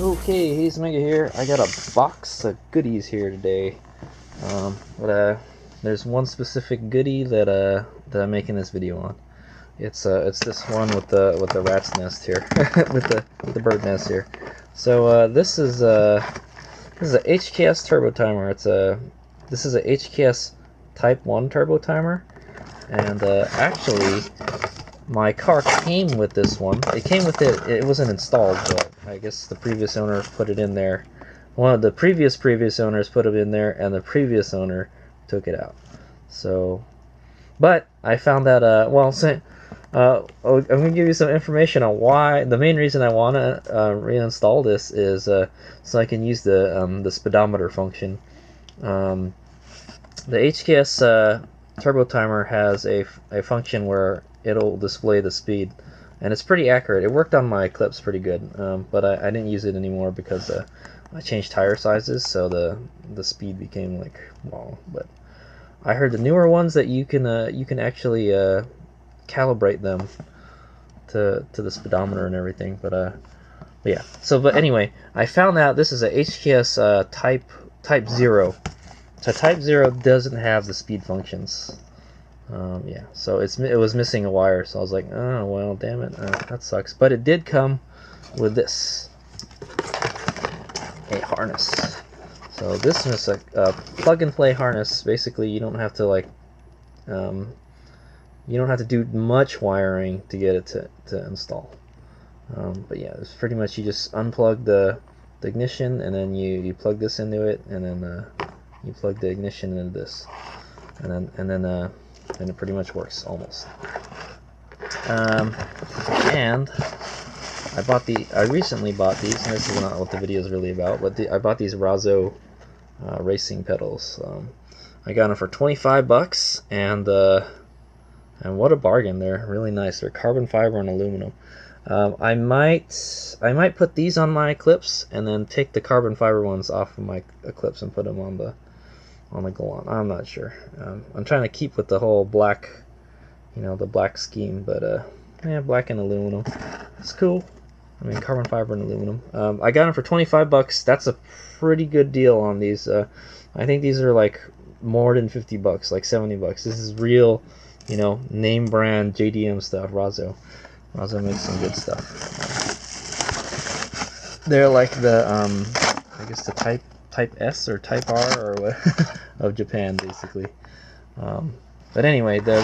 Okay, he's Mega here. I got a box of goodies here today. But there's one specific goodie that I'm making this video on. It's this one with the rat's nest here, with the bird nest here. So this is a HKS turbo timer. This is a HKS Type 1 turbo timer, and actually my car came with this one. It came with it. It wasn't installed, but I guess the previous owner put it in there. One of the previous owners put it in there, and the previous owner took it out. So, but I found that I'm gonna give you some information on why. The main reason I want to reinstall this is so I can use the speedometer function. The HKS turbo timer has a function where it'll display the speed, and it's pretty accurate. It worked on my clips pretty good, but I didn't use it anymore because I changed tire sizes, so the speed became like wrong. But I heard the newer ones that you can actually calibrate them to the speedometer and everything. But yeah. But anyway, I found out this is a HKS Type 0. So Type 0 doesn't have the speed functions. Yeah, so it was missing a wire, so I was like, oh well, damn it, that sucks. But it did come with this, a harness. So this is a plug-and-play harness. Basically, you don't have to do much wiring to get it to install. But yeah, it's pretty much you just unplug the ignition, and then you plug this into it, and then you plug the ignition into this, and it pretty much works almost. And I recently bought these, and this is not what the video is really about, but I bought these Razzo racing pedals. I got them for 25 bucks, and what a bargain. They're really nice. They're carbon fiber and aluminum. I might put these on my clips and then take the carbon fiber ones off of my clips and put them on the Galant. I'm not sure. I'm trying to keep with the whole black, the black scheme, but yeah, black and aluminum. It's cool. I mean, carbon fiber and aluminum. I got them for 25 bucks. That's a pretty good deal on these. I think these are like more than 50 bucks, like 70 bucks. This is real, name brand JDM stuff. Razzo makes some good stuff. They're like the I guess the Type S or Type R or what of Japan, basically. But anyway, the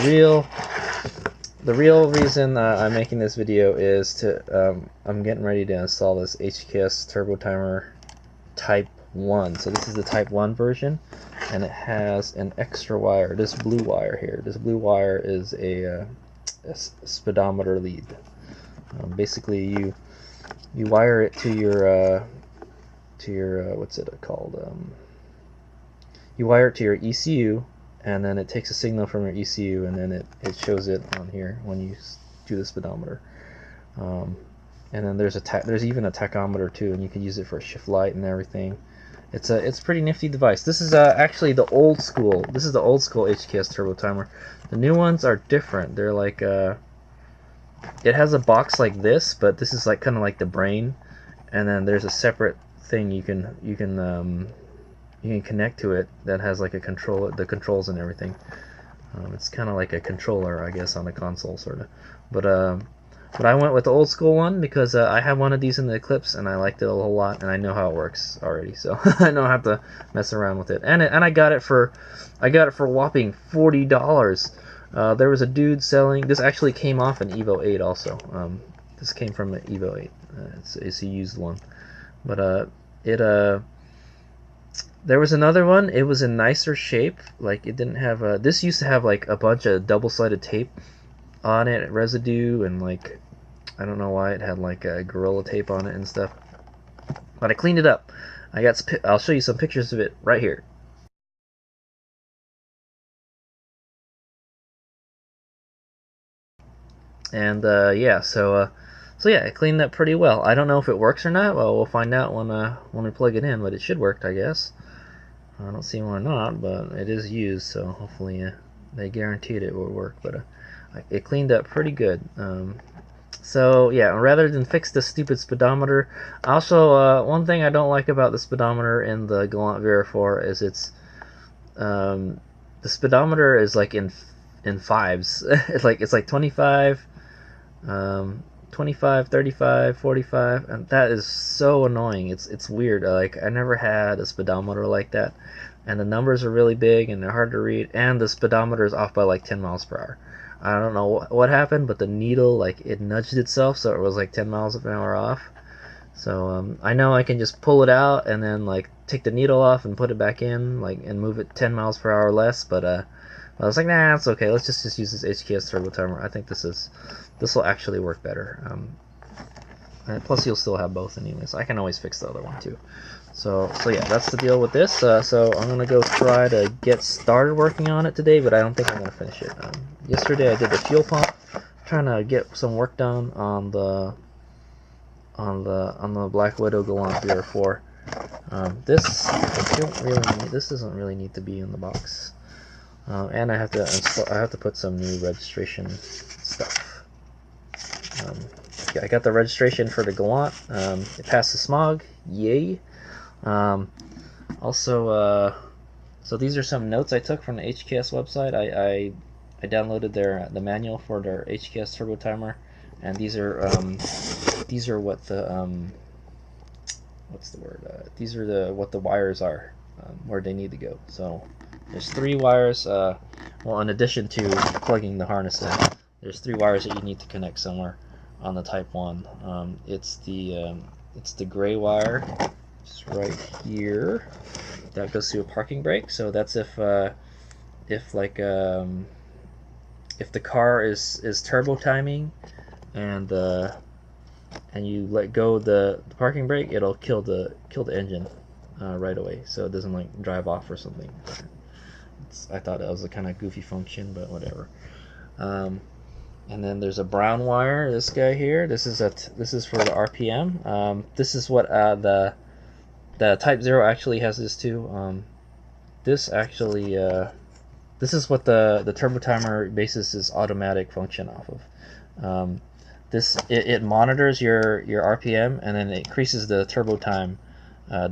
real reason I'm making this video is I'm getting ready to install this HKS turbo timer Type 1. So this is the Type 1 version, and it has an extra wire. This blue wire here. This blue wire is a speedometer lead. Basically, you wire it to your what's it called? You wire it to your ECU, and then it takes a signal from your ECU, and then it shows it on here when you do the speedometer. And then there's even a tachometer too, and you can use it for a shift light and everything. It's a pretty nifty device. This is actually the old school. This is the old school HKS turbo timer. The new ones are different. They're like it has a box like this, but this is like kind of like the brain, and then there's a separate thing you can connect to it that has like a controller, the controls and everything. It's kind of like a controller, I guess, on the console sort of. But I went with the old school one because I have one of these in the Eclipse, and I liked it a whole lot, and I know how it works already, so I don't have to mess around with it. And I got it for a whopping $40. There was a dude selling. This actually came off an Evo 8 also. This came from an Evo 8. It's a used one, but there was another one. It was a nicer shape. Like, it didn't have this used to have like a bunch of double-sided tape on it, residue, and like I don't know why it had like a Gorilla tape on it and stuff. But I cleaned it up. I'll show you some pictures of it right here. And yeah, so yeah, I cleaned that pretty well. I don't know if it works or not. Well, we'll find out when we plug it in, but it should work, I guess. I don't see why not, but it is used, so hopefully they guaranteed it will work. But it cleaned up pretty good. So yeah, rather than fix the stupid speedometer, also one thing I don't like about the speedometer in the Galant VR4 is the speedometer is like in fives. It's like 25, 25, 35, 45, and that is so annoying. It's weird. Like I never had a speedometer like that, and the numbers are really big and they're hard to read, and the speedometer is off by like 10 miles per hour. I don't know what happened, but the needle, like, it nudged itself, so it was like 10 miles an hour off. So I know I can just pull it out and then like take the needle off and put it back in, like, and move it 10 miles per hour less. But I was like, nah, it's okay. Let's just use this HKS turbo timer. I think this will actually work better. And plus, you'll still have both anyways. I can always fix the other one too. So yeah, that's the deal with this. So I'm gonna go try to get started working on it today, but I don't think I'm gonna finish it. Yesterday I did the fuel pump, trying to get some work done on the Black Widow Galant VR4. This doesn't really need to be in the box, and I have to put some new registration stuff. Yeah, I got the registration for the Galant. It passed the smog, yay! Also, so these are some notes I took from the HKS website. I downloaded the manual for their HKS turbo timer, and these are what the what's the word? These are what the wires are, where they need to go. So there's 3 wires. Well, in addition to plugging the harness in, there's 3 wires that you need to connect somewhere on the Type 1. It's the gray wire. It's right here. That goes through a parking brake. So that's if the car is turbo timing and you let go the parking brake, it'll kill the engine right away, so it doesn't like drive off or something. I thought that was a kind of goofy function, but whatever. And then there's a brown wire. This guy here. This is for the RPM. This is what the Type 0 actually has this too. This is what the turbo timer bases its automatic function off of. It monitors your RPM, and then it increases the turbo time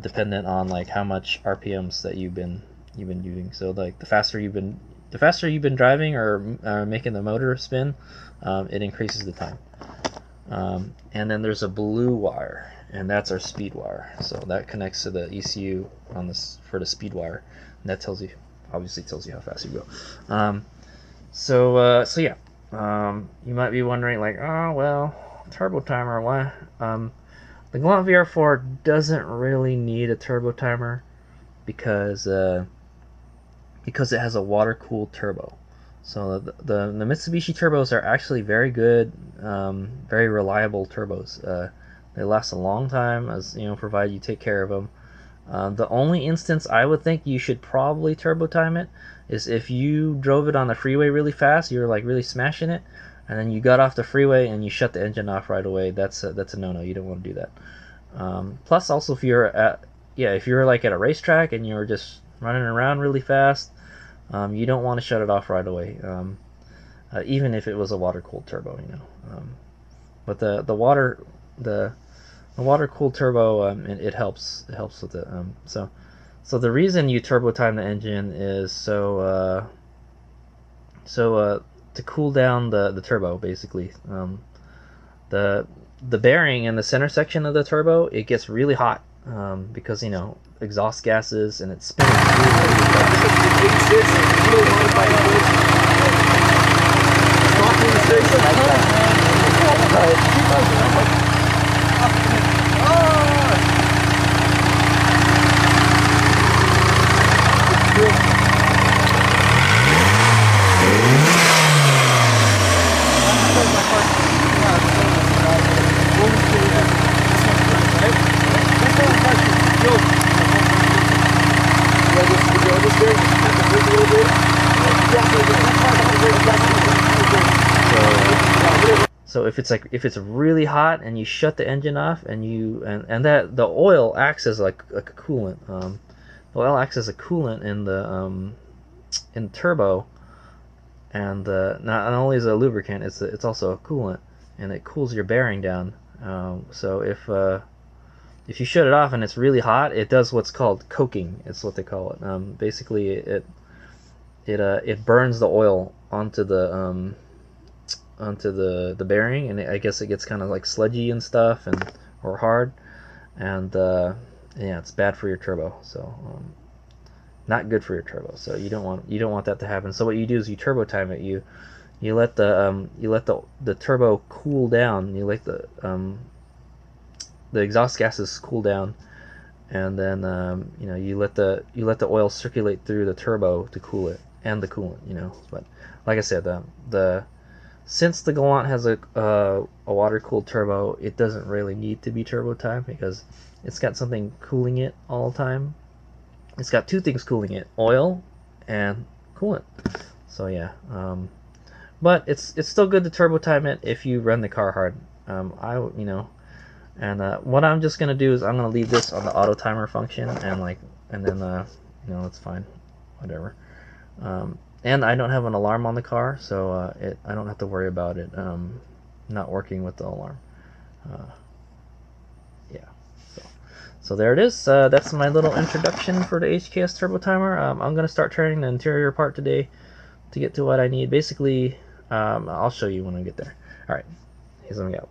dependent on like how much RPMs that you've been using. So like the faster you've been driving or making the motor spin, it increases the time. And then there's a blue wire, and that's our speed wire. So that connects to the ECU on this for the speed wire, and that obviously tells you how fast you go. So yeah, you might be wondering like, oh well, turbo timer, why? The Galant VR4 doesn't really need a turbo timer because it has a water-cooled turbo. So the Mitsubishi turbos are actually very good, very reliable turbos. They last a long time, as you know, provided you take care of them. The only instance I would think you should probably turbo time it is if you drove it on the freeway really fast, you're like really smashing it, and then you got off the freeway and you shut the engine off right away. That's a no-no. You don't want to do that. Plus, also if you're like at a racetrack and you're just running around really fast, you don't want to shut it off right away, even if it was a water-cooled turbo, you know. But the water-cooled turbo, it helps with it. So the reason you turbo time the engine is so to cool down the turbo, basically. The bearing in the center section of the turbo, it gets really hot because, you know, exhaust gases, and it's spinning So if it's really hot and you shut the engine off and that the oil acts as like a coolant. The oil acts as a coolant in the turbo, and not only is it a lubricant, it's also a coolant. and it cools your bearing down. So if you shut it off and it's really hot, it does what's called coking. It's what they call it. Basically, it burns the oil onto the bearing, and I guess it gets kind of like sludgy and stuff, or hard, and yeah, it's bad for your turbo. So not good for your turbo. So you don't want that to happen. So what you do is you turbo time it. You let the turbo cool down. You let the exhaust gases cool down, and then you let the oil circulate through the turbo to cool it, and the coolant. But like I said, since the Galant has a water-cooled turbo, it doesn't really need to be turbo time because it's got something cooling it all the time. It's got two things cooling it: oil and coolant. So yeah, but it's still good to turbo time it if you run the car hard. And what I'm just gonna do is I'm gonna leave this on the auto timer function, and then it's fine, whatever. And I don't have an alarm on the car, so I don't have to worry about it not working with the alarm. Yeah, so there it is. That's my little introduction for the HKS turbo timer. I'm gonna start turning the interior apart today to get to what I need. Basically, I'll show you when I get there. All right, here's what we got.